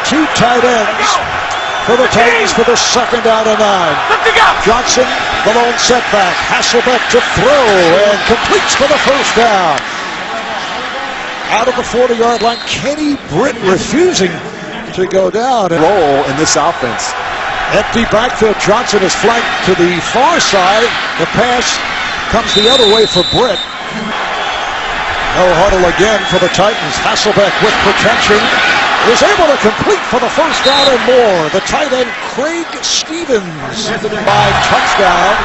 two tight ends for the Titans for the second down and 9. Johnson, the lone setback. Hasselbeck to throw and completes for the first down. Out of the 40-yard line, Kenny Britt refusing to go down. And role in this offense. Empty backfield. Johnson is flanked to the far side. The pass comes the other way for Britt. No huddle again for the Titans. Hasselbeck with protection is able to complete for the first down and more. The tight end Craig Stevens by touchdown.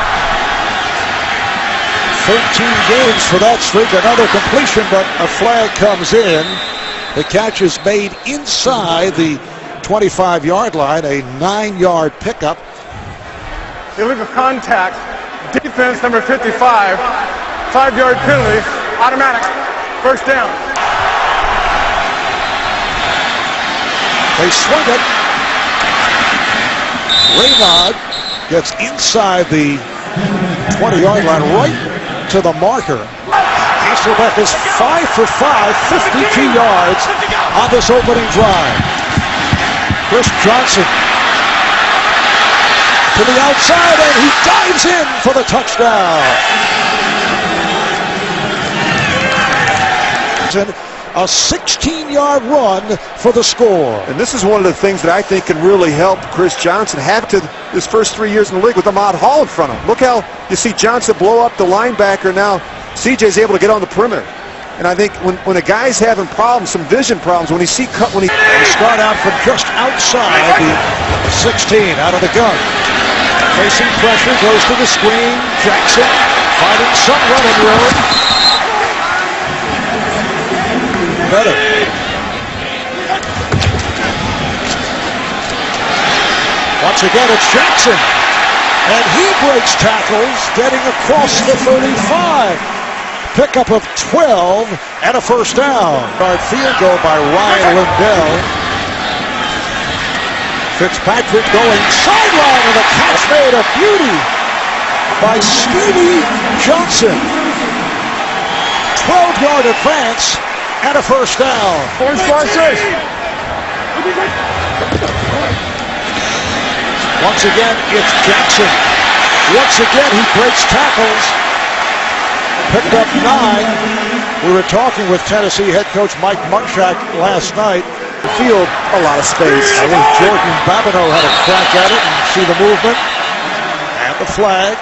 13 games for that streak. Another completion, but a flag comes in. The catch is made inside the 25-yard line, a 9-yard pickup. Illegal contact, defense number 55, 5-yard penalty, automatic, first down. They swing it. Raynaud gets inside the 20-yard line, right to the marker. Hasselbeck is 5 for 5, 52 yards on this opening drive. Chris Johnson to the outside, and he dives in for the touchdown. A 16-yard run for the score. And this is one of the things that I think can really help Chris Johnson have to his first 3 years in the league with Ahmad Hall in front of him. Look how you see Johnson blow up the linebacker. Now CJ's able to get on the perimeter. And I think when a guy's having problems, some vision problems, when he start out from just outside the 16, out of the gun. Facing pressure, goes to the screen. Jackson finding some running room. Better. Once again, it's Jackson. And he breaks tackles, getting across the 35. Pickup of 12 and a first down. Hard field goal by Ryan Lindell. Fitzpatrick going sideline, and the catch made a beauty by Stevie Johnson. 12-yard advance and a first down. Once again, it's Jackson. Once again, he breaks tackles. Picked up 9. We were talking with Tennessee head coach Mike Munchak last night. Field a lot of space. I think Jordan Babineau had a crack at it and see the movement. And the flag.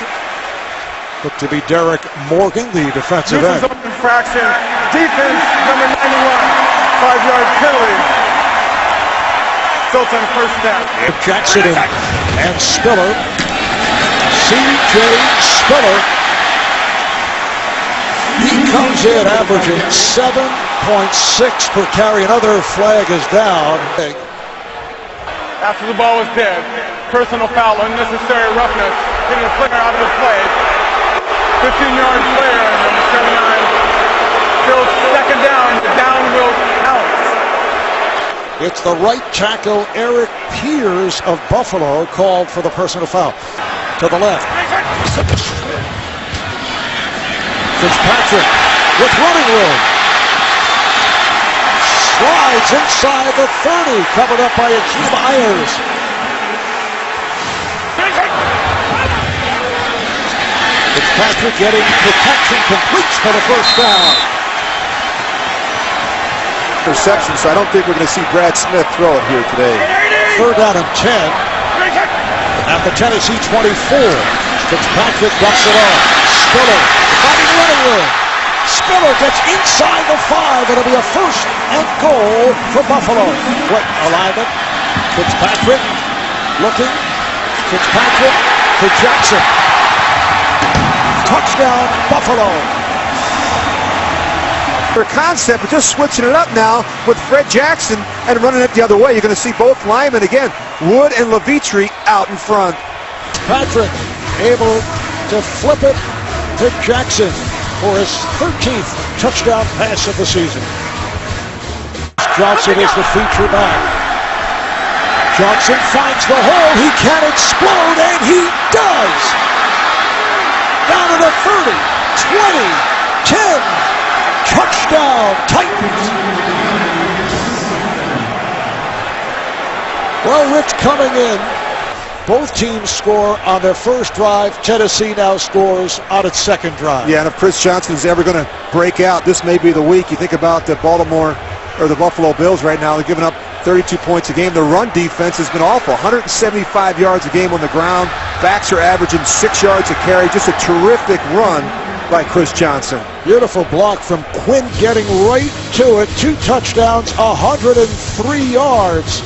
Looked to be Derek Morgan, the defensive end. Infraction, defense number 91, 5-yard penalty. Built on first down. Jackson and Spiller. C.J. Spiller. He comes in averaging 7.6 per carry. Another flag is down. After the ball was dead, personal foul, unnecessary roughness, hitting a player out of the play. 15-yard player, number 79, still second down. The down will count. It's the right tackle, Eric Piers of Buffalo, called for the personal foul. To the left. Fitzpatrick with running room. Slides inside the 30, covered up by Akeem Ayers. Fitzpatrick getting protection, completes for the first down. Interception, so I don't think we're going to see Brad Smith throw it here today. Third down and 10 at the Tennessee 24. Fitzpatrick ducks it off. Spiller finding running room. Spiller gets inside the 5. It'll be a first and goal for Buffalo. What alignment? Fitzpatrick looking. Fitzpatrick to Jackson. Touchdown, Buffalo. Their concept, but just switching it up now with Fred Jackson and running it the other way. You're going to see both linemen again, Wood and Levitri, out in front. Patrick able to flip it to Jackson for his 13th touchdown pass of the season. Johnson is the feature back. Johnson finds the hole. He can explode, and he does. Down to the 30, 20, 10. Touchdown, Titans. Well, Rich, coming in, both teams score on their first drive. Tennessee now scores on its second drive. Yeah, and if Chris Johnson is ever going to break out, this may be the week. You think about the the Buffalo Bills right now. They're giving up 32 points a game. Their run defense has been awful. 175 yards a game on the ground. Backs are averaging 6 yards a carry. Just a terrific run by Chris Johnson. Beautiful block from Quinn, getting right to it. 2 touchdowns, 103 yards.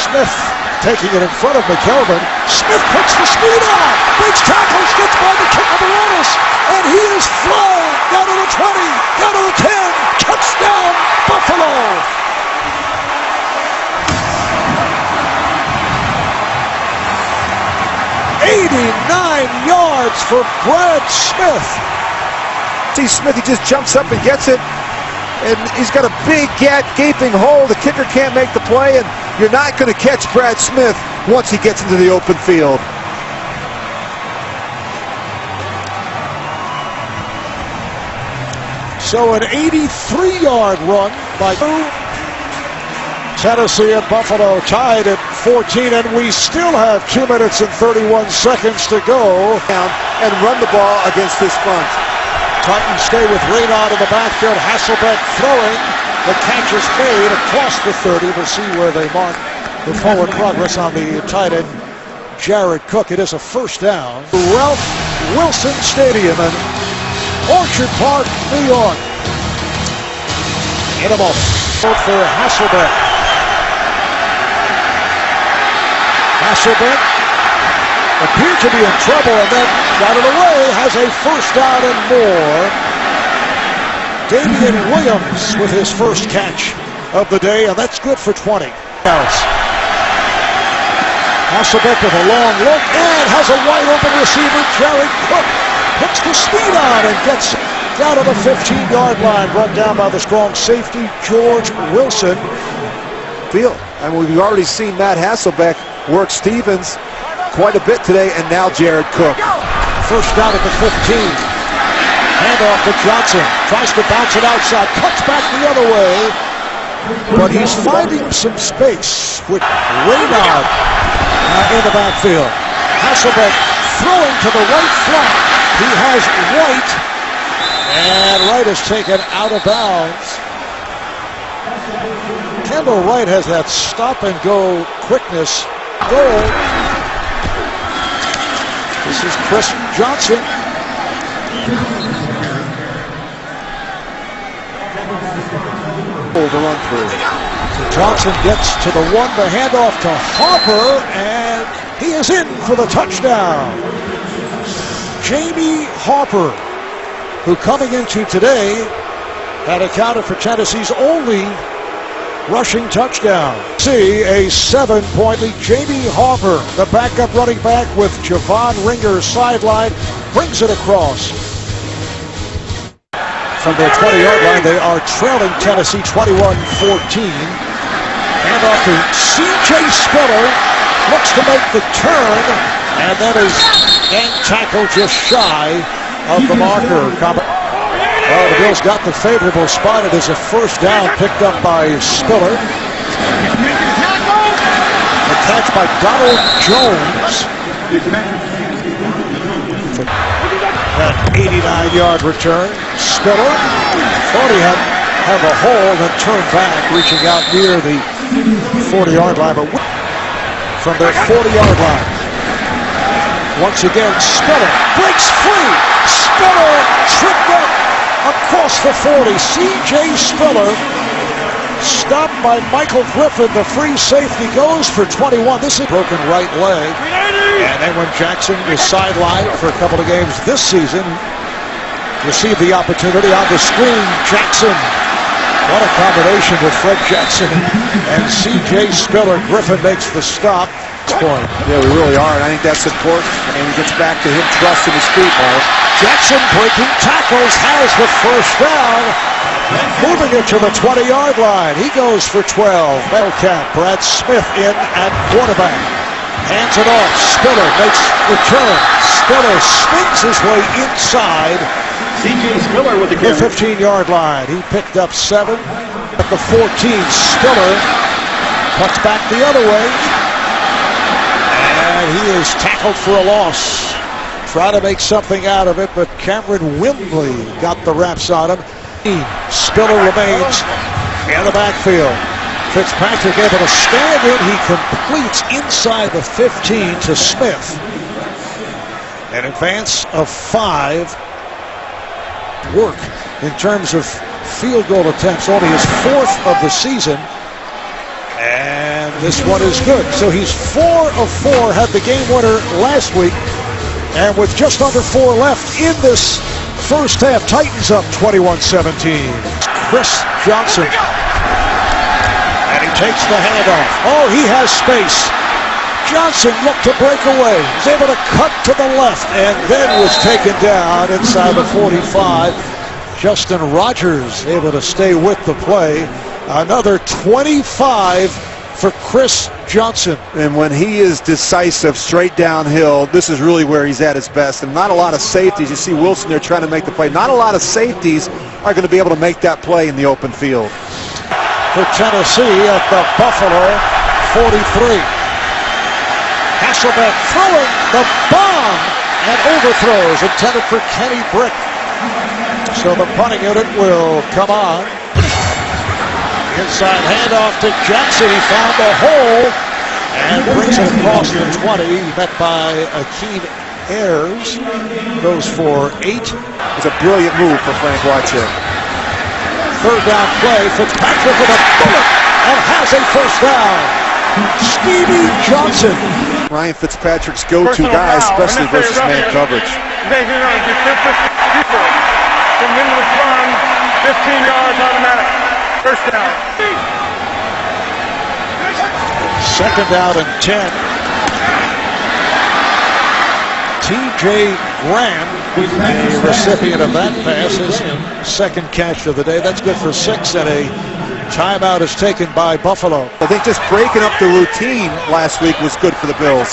Smith taking it in front of McKelvin. Smith puts the speed on. Breaks tackles, gets by the kick of Baronis, and he is flying down to the 20, down to the 10. Touchdown, Buffalo. yards for Brad Smith. See Smith, he just jumps up and gets it. And he's got a big gaping hole. The kicker can't make the play, and you're not going to catch Brad Smith once he gets into the open field. So an 83-yard run by Tennessee and Buffalo tied at 14, and we still have 2 minutes and 31 seconds to go. And run the ball against this front. Titans stay with Raynaud in the backfield. Hasselbeck throwing. The catch is made across the 30. We'll see where they mark the forward progress on the tight end, Jared Cook. It is a first down. Ralph Wilson Stadium in Orchard Park, New York. In a moment for Hasselbeck. Hasselbeck appeared to be in trouble and then got it away, has a first down and more. Damian Williams with his first catch of the day, and that's good for 20. Hasselbeck with a long look and has a wide open receiver. Jared Cook puts the speed on and gets down to the 15-yard line, brought down by the strong safety, George Wilson. Field. And we've already seen Matt Hasselbeck work Stevens quite a bit today, and now Jared Cook. First down at the 15. Handoff to Johnson. Tries to bounce it outside. Cuts back the other way. But he's finding some space with Raynaud in the backfield. Hasselbeck throwing to the right flat. He has White. And Wright is taken out of bounds. Kendall Wright has that stop-and-go quickness. Goal. This is Chris Johnson. The run through. Johnson gets to the 1, the handoff to Harper, and he is in for the touchdown. Jamie Harper, who coming into today had accounted for Tennessee's only rushing touchdown. See a 7-point lead. Jamie Harper, the backup running back with Javon Ringer sideline, brings it across. From their 20-yard line, they are trailing Tennessee 21-14. Handoff to C.J. Spiller, looks to make the turn, and that is tackled just shy of the marker. Well, the Bills got the favorable spot. It is a first down picked up by Spiller. The catch by Donald Jones. That 89-yard return. Spiller thought he had a hole, then turned back, reaching out near the 40-yard line. But from their 40-yard line, once again, Spiller breaks free. Spiller tripped up across the 40. C.J. Spiller stopped by Michael Griffin. The free safety goes for 21. This is broken right leg. And then when Jackson was sidelined for a couple of games this season, received the opportunity on the screen. Jackson. What a combination with Fred Jackson and C.J. Spiller. Griffin makes the stop. Point. Yeah, we really are, and I think that's important. And he gets back to him trusting his feet, Mark. Jackson breaking tackles, has the first down, moving it to the 20-yard line. He goes for 12. Bellcat, Brad Smith in at quarterback. Hands it off. Spiller makes the turn. Spiller swings his way inside C.J. Spiller with the the carry. 15-yard line. He picked up 7 at the 14. Spiller cuts back the other way. And he is tackled for a loss. Try to make something out of it, but Cameron Wimbley got the wraps on him. Spiller remains in the backfield. Fitzpatrick able to stand in. He completes inside the 15 to Smith. An advance of 5. Work in terms of field goal attempts, only his 4th of the season. And this one is good. So he's 4 of 4, had the game winner last week. And with just under 4 left in this first half, Titans up 21-17. Chris Johnson. And he takes the handoff. Oh, he has space. Johnson looked to break away. He's able to cut to the left and then was taken down inside the 45. Justin Rogers able to stay with the play. Another 25 for Chris Johnson. And when he is decisive straight downhill, this is really where he's at his best. And not a lot of safeties. You see Wilson there trying to make the play. Not a lot of safeties are going to be able to make that play in the open field. For Tennessee at the Buffalo 43. Hasselbeck throwing the bomb and overthrows intended for Kenny Brick. So the punting unit will come on. Inside handoff to Jackson. He found the hole and brings it across the 20. Met by Akeem Ayers. Goes for 8. It's a brilliant move for Frank Wycheck. Third down play. Fitzpatrick with a bullet and has a first down. Stevie Johnson. Ryan Fitzpatrick's go-to guy, especially versus man coverage. Taking on defensive people. From into the run, 15 yards automatic. First down. Second down and 10. T.J. Graham, the recipient of that pass, his second catch of the day. That's good for 6, and a timeout is taken by Buffalo. I think just breaking up the routine last week was good for the Bills.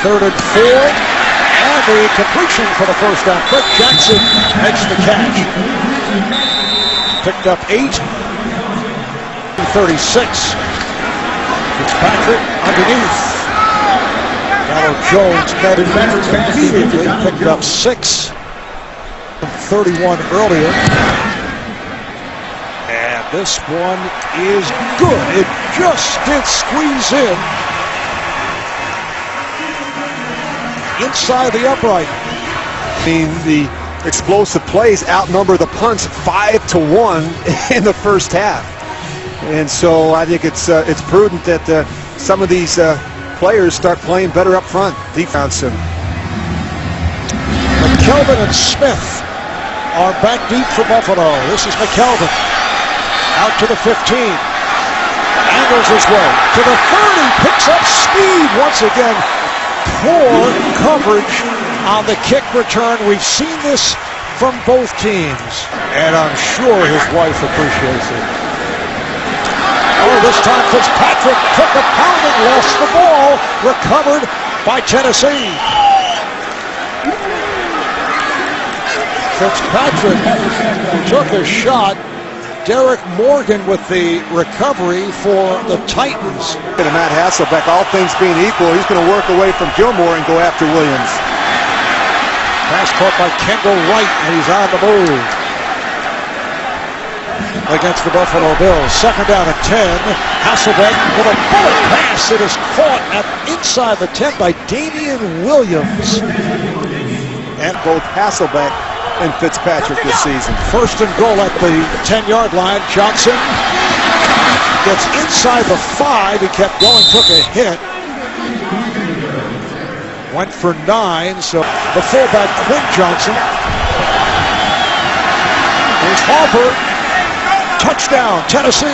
Third and 4, and the completion for the first down. Fred Jackson makes the catch. Picked up 8. 36. Fitzpatrick underneath. Donald Jones met it immediately. Picked up 6. 31 earlier. And this one is good. It just did squeeze in. Inside the upright. I mean, the explosive plays outnumber the punts 5-1 in the first half. And so I think it's prudent that some of these players start playing better up front. Defense. McKelvin and Smith are back deep for Buffalo. This is McKelvin. Out to the 15. Angles his way to the 30. Picks up speed once again. Poor coverage on the kick return. We've seen this from both teams. And I'm sure his wife appreciates it. Oh, this time Fitzpatrick took a pounding, lost the ball, recovered by Tennessee. Fitzpatrick took a shot. Derek Morgan with the recovery for the Titans. And Matt Hasselbeck, all things being equal, he's going to work away from Gilmore and go after Williams. Pass caught by Kendall Wright, and he's on the move against the Buffalo Bills. Second down and 10. Hasselbeck with a bullet pass. It is caught at inside the 10 by Damian Williams. And both Hasselbeck and Fitzpatrick this season. First and goal at the 10-yard line. Johnson gets inside the 5. He kept going, took a hit. Went for 9, so the fullback, Quinn Johnson. Here's Harper. Touchdown, Tennessee.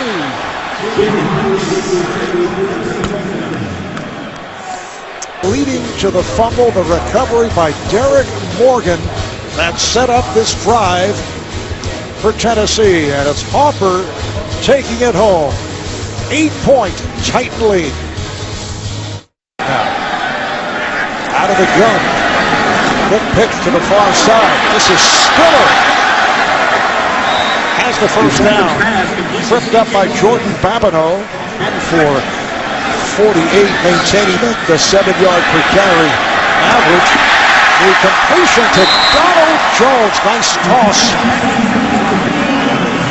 Leading to the fumble, the recovery by Derek Morgan that set up this drive for Tennessee. And it's Harper taking it home. 8-point Titan lead. out of the gun. Good pitch to the far side. This is Spiller. Has the first down. Tripped up by Jordan Babineau for 48, maintaining the 7-yard per carry average. The completion to Donald Jones. Nice toss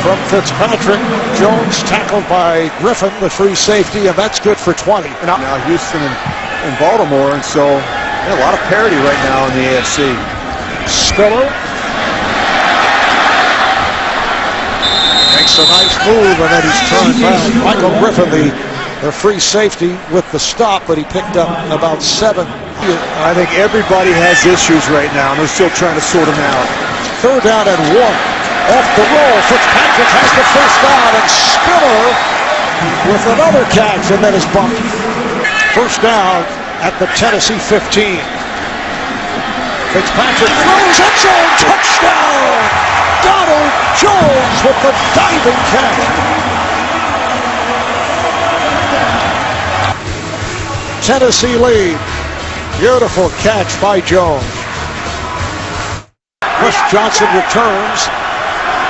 from Fitzpatrick. Jones tackled by Griffin, the free safety, and that's good for 20. Now Houston and Baltimore, and so a lot of parity right now in the AFC. Spiller makes a nice move, and then he's turned back. Michael Griffin, the free safety with the stop, but he picked up about 7. I think everybody has issues right now, and they're still trying to sort them out. 3rd down and 1. Off the roll, Fitzpatrick has the first down, and Spiller with another catch, and then is bumped. First down at the Tennessee 15. Fitzpatrick throws, end zone, touchdown! Donald Jones with the diving catch. Tennessee lead. Beautiful catch by Jones. Chris Johnson returns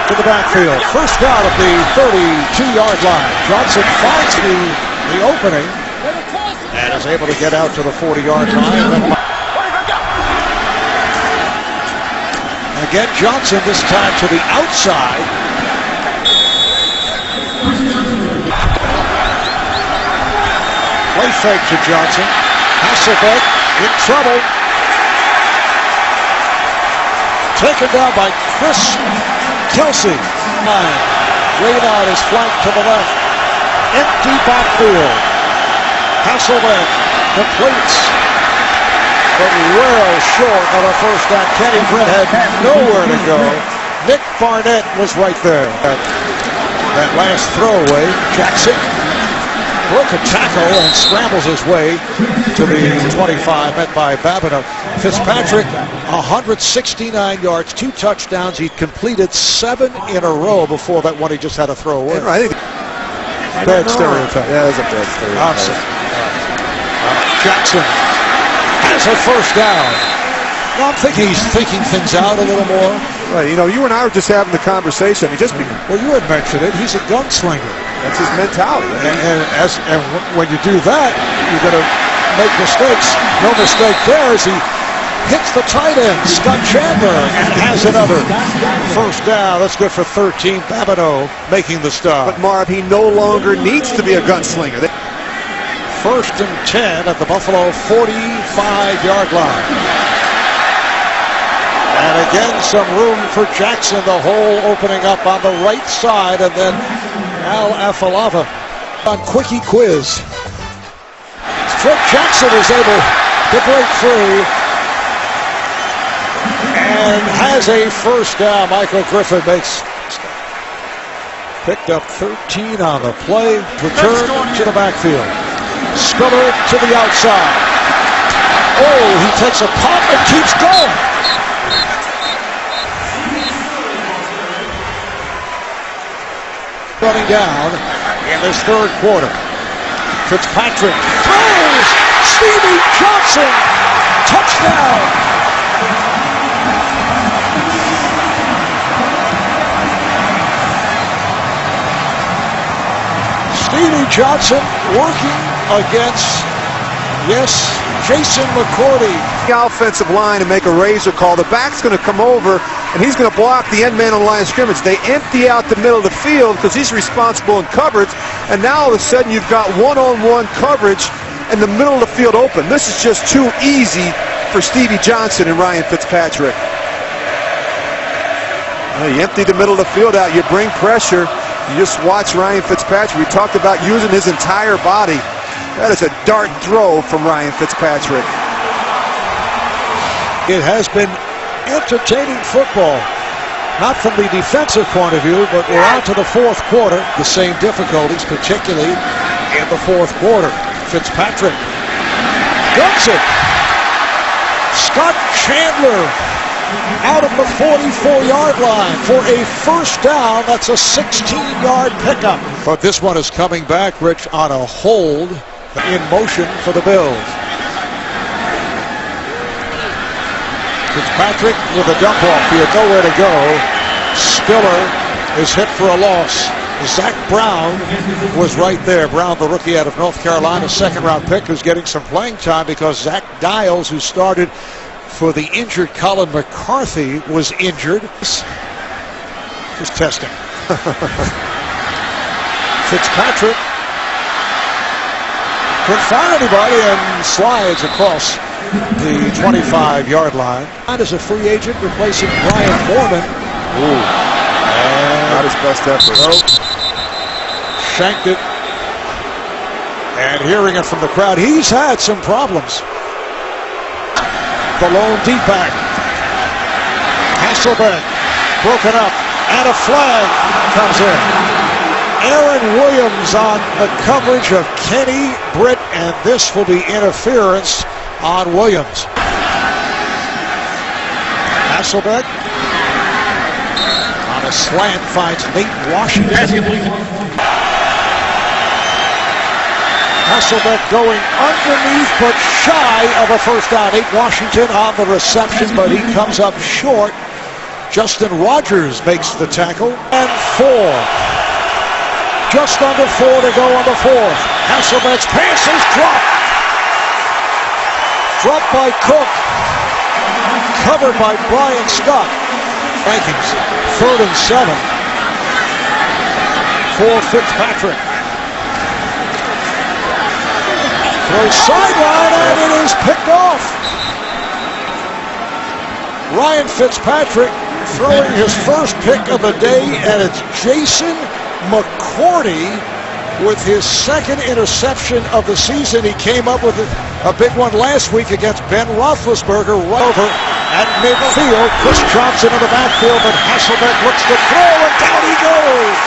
to the backfield. First down at the 32-yard line. Johnson finds the opening and is able to get out to the 40-yard line. Again, Johnson this time to the outside. Play fake to Johnson. Hasselbeck in trouble. Taken down by Chris Kelsey. Radon is flanked to the left. Empty backfield. Hasselbeck completes, but well short of a first down. Kenny Britt had nowhere to go. Nick Barnett was right there. That last throwaway, Jackson broke a tackle and scrambles his way to the 25, met by Babineau. Fitzpatrick, 169 yards, 2 touchdowns. He'd completed 7 in a row before that one he just had to throw away. I think bad stereotype. Yeah, that's a bad stereotype. Jackson has a first down. Well, I'm thinking he's thinking things out a little more. Right, you and I were just having the conversation. Well, you had mentioned it. He's a gunslinger. That's his mentality. And when you do that, you're going to make mistakes. No mistake there as he hits the tight end, Scott Chandler, and has another first down. That's good for 13. Babineau making the stop. But Marv, he no longer needs to be a gunslinger. 1st and 10 at the Buffalo 45-yard line. And again, some room for Jackson. The hole opening up on the right side, and then Al Afalava on Quickie Quiz. Fred Jackson is able to break free and has a first down. Michael Griffin picked up 13 on the play. Return to the backfield. Spiller to the outside. Oh, he takes a pop and keeps going. Running down in this 3rd quarter. Fitzpatrick throws. Stevie Johnson. Touchdown. Stevie Johnson working against, Jason McCourty. The offensive line and make a razor call. The back's going to come over, and he's going to block the end man on the line of scrimmage. They empty out the middle of the field because he's responsible in coverage, and now all of a sudden you've got one-on-one coverage and the middle of the field open. This is just too easy for Stevie Johnson and Ryan Fitzpatrick. You empty the middle of the field out, you bring pressure, you just watch Ryan Fitzpatrick. We talked about using his entire body. That is a dart throw from Ryan Fitzpatrick. It has been entertaining football. Not from the defensive point of view, but we're on to the 4th quarter. The same difficulties, particularly in the 4th quarter. Fitzpatrick guns it. Scott Chandler out of the 44-yard line for a first down. That's a 16-yard pickup. But this one is coming back, Rich, on a hold in motion for the Bills. Fitzpatrick with a dump off. He had nowhere to go. Spiller is hit for a loss. Zach Brown was right there. Brown, the rookie out of North Carolina, second-round pick, who's getting some playing time because Zach Dials, who started for the injured Colin McCarthy, was injured. Just testing. Fitzpatrick couldn't find anybody and slides across the 25-yard line. As a free agent replacing Brian Foreman. Ooh. Not his best effort. Nope. Shanked it. And hearing it from the crowd, he's had some problems. The lone deep back. Hasselbeck broken up. And a flag comes in. Aaron Williams on the coverage of Kenny Britt, and this will be interference on Williams. Hasselbeck on a slant finds Nate Washington. Hasselbeck going underneath but shy of a first down. Nate Washington on the reception, but he comes up short. Justin Rogers makes the tackle. And 4. Just under 4 to go on the 4th. Hasselbeck's pass is dropped. Dropped by Cook. Covered by Brian Scott. Vikings, 3rd and 7. For Fitzpatrick. Throws sideline and it is picked off. Ryan Fitzpatrick throwing his first pick of the day, and it's Jason McCourty with his second interception of the season. He came up with a big one last week against Ben Roethlisberger. Right over at midfield. Chris Johnson in the backfield, but Hasselbeck looks to throw, and down he goes.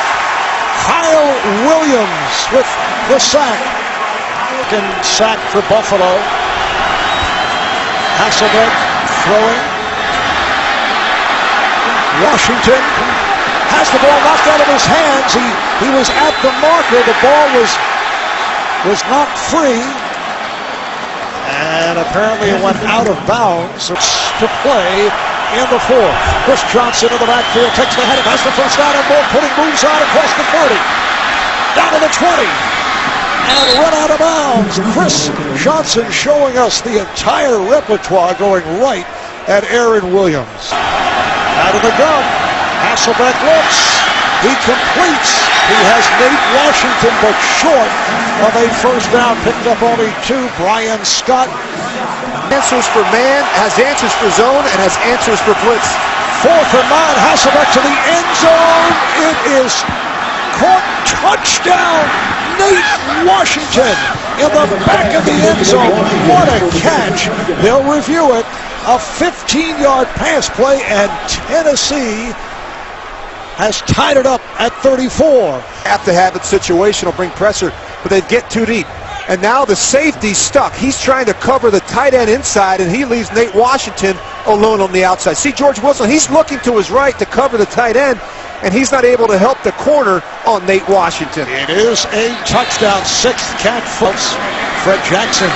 Kyle Williams with the sack. Second sack for Buffalo. Hasselbeck throwing. Washington has the ball knocked out of his hands. He was at the marker. The ball was not free. And apparently it went out of bounds. It's to play in the 4th. Chris Johnson in the backfield takes the head and has the first down and more, putting moves on across the 30. Down to the 20. And run out of bounds. Chris Johnson showing us the entire repertoire, going right at Aaron Williams. Out of the gun. Hasselbeck looks. He completes. He has Nate Washington, but short of a first down. Picked up only 2. Brian Scott. Answers for man, has answers for zone, and has answers for blitz. 4th and 9. Hasselbeck to the end zone. It is caught. Touchdown. Nate Washington in the back of the end zone. What a catch. They'll review it. A 15-yard pass play, and Tennessee has tied it up at 34. Have to have it situational, bring pressure, but they get too deep. And now the safety's stuck. He's trying to cover the tight end inside, and he leaves Nate Washington alone on the outside. See George Wilson, he's looking to his right to cover the tight end, and he's not able to help the corner on Nate Washington. It is a touchdown. 6th catch. Fred Jackson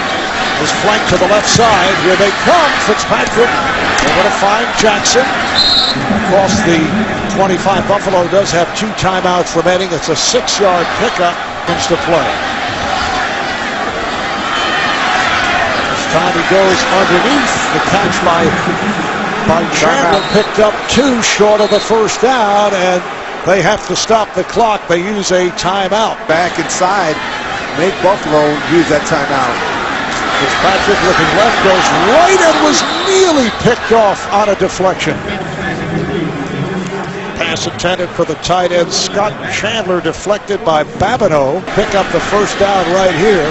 is flanked to the left side. Here they come. Fitzpatrick able to find Jackson across the 25. Buffalo does have 2 timeouts remaining. It's a 6-yard pickup. Comes to play. This time he goes underneath. The catch by Chandler picked up 2 short of the first down, and they have to stop the clock. They use a timeout. Back inside. Make Buffalo use that timeout. Fitzpatrick looking left, goes right, and was nearly picked off on a deflection. Pass intended for the tight end Scott Chandler, deflected by Babineau. Pick up the first down right here.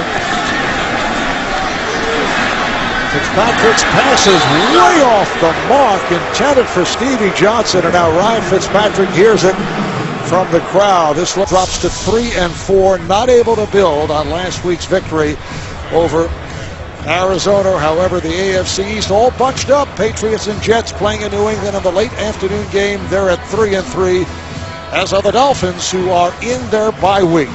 Fitzpatrick's pass is way off the mark, intended for Stevie Johnson, and now Ryan Fitzpatrick hears it from the crowd. This drops to 3 and 4, not able to build on last week's victory over Arizona. However, the AFC East all bunched up. Patriots and Jets playing in New England in the late afternoon game. They're at 3 and 3, as are the Dolphins, who are in their bye week.